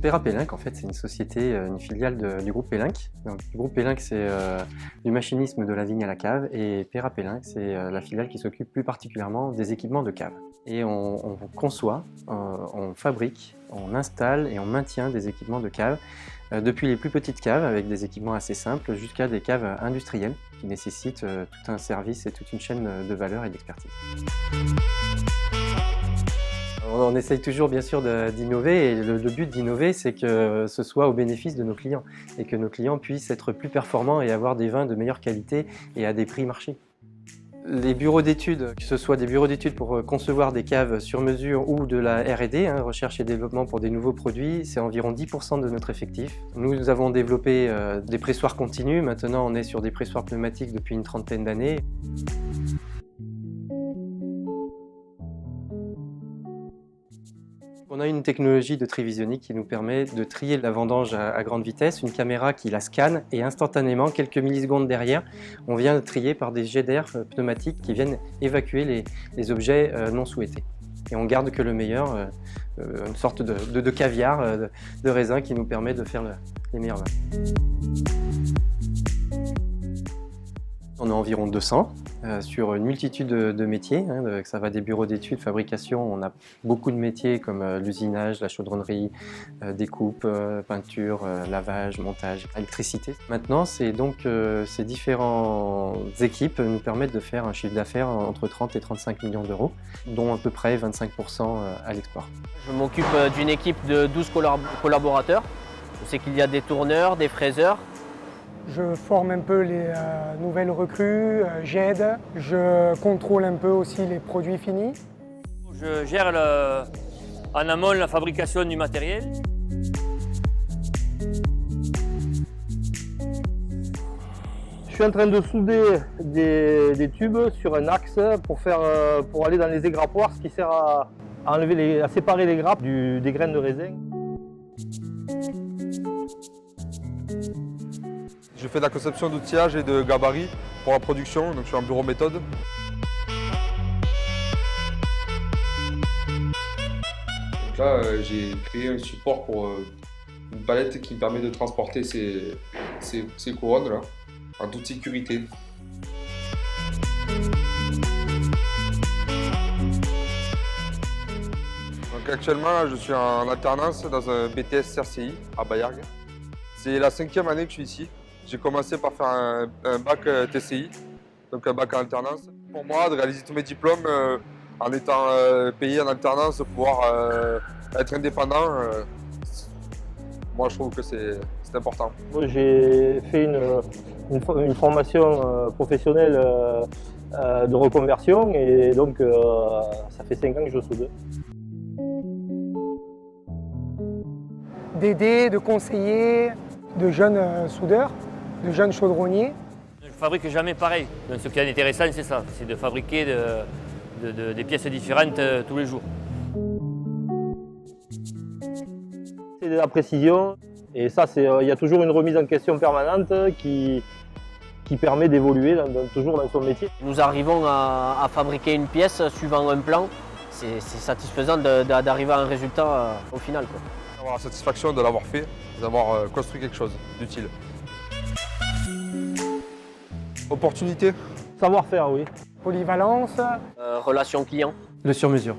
Perra-Pellinck, en fait, c'est une société, une filiale du groupe Pellinck. Donc, le groupe Pellinck, c'est du machinisme de la vigne à la cave, et Perra-Pellinck, c'est la filiale qui s'occupe plus particulièrement des équipements de cave. Et on conçoit, on fabrique, on installe et on maintient des équipements de cave, depuis les plus petites caves avec des équipements assez simples jusqu'à des caves industrielles qui nécessitent tout un service et toute une chaîne de valeur et d'expertise. On essaye toujours bien sûr d'innover, et le but d'innover, c'est que ce soit au bénéfice de nos clients et que nos clients puissent être plus performants et avoir des vins de meilleure qualité et à des prix marché. Les bureaux d'études, que ce soit des bureaux d'études pour concevoir des caves sur mesure ou de la R&D, recherche et développement pour des nouveaux produits, c'est environ 10% de notre effectif. Nous avons développé des pressoirs continus, maintenant on est sur des pressoirs pneumatiques depuis une trentaine d'années. On a une technologie de tri visionique qui nous permet de trier la vendange à grande vitesse, une caméra qui la scanne et instantanément, quelques millisecondes derrière, on vient trier par des jets d'air pneumatiques qui viennent évacuer les objets non souhaités. Et on garde que le meilleur, une sorte de caviar de raisin qui nous permet de faire les meilleurs vins. On a environ 200 sur une multitude de métiers, ça va des bureaux d'études, fabrication, on a beaucoup de métiers comme l'usinage, la chaudronnerie, découpe, peinture, lavage, montage, électricité. Maintenant, c'est donc ces différentes équipes nous permettent de faire un chiffre d'affaires entre 30 et 35 millions d'euros, dont à peu près 25% à l'export. Je m'occupe d'une équipe de 12 collaborateurs. Je sais qu'il y a des tourneurs, des fraiseurs. Je forme un peu les nouvelles recrues, j'aide, je contrôle un peu aussi les produits finis. Je gère en amont la fabrication du matériel. Je suis en train de souder des tubes sur un axe pour aller dans les égrappoirs, ce qui sert à séparer les grappes des graines de raisin. Je fais de la conception d'outillage et de gabarit pour la production, donc je suis en bureau méthode. Donc là, j'ai créé un support pour une palette qui me permet de transporter ces couronnes là, en toute sécurité. Donc actuellement, je suis en alternance dans un BTS CRCI à Bayargues. C'est la 5e année que je suis ici. J'ai commencé par faire un bac TCI, donc un bac en alternance. Pour moi, de réaliser tous mes diplômes en étant payé en alternance, pouvoir être indépendant, moi je trouve que c'est important. J'ai fait une formation professionnelle de reconversion, et donc ça fait 5 ans que je soude. D'aider, de conseiller de jeunes soudeurs, de jeunes chaudronniers. Je ne fabrique jamais pareil. Donc, ce qui est intéressant, c'est ça, c'est de fabriquer des pièces différentes tous les jours. C'est de la précision, et ça, il y a toujours une remise en question permanente qui permet d'évoluer toujours dans son métier. Nous arrivons à fabriquer une pièce suivant un plan. C'est satisfaisant d'arriver à un résultat au final, quoi. Avoir la satisfaction de l'avoir fait, d'avoir construit quelque chose d'utile. Opportunité. Savoir-faire, oui. Polyvalence. Relation client. Le sur-mesure.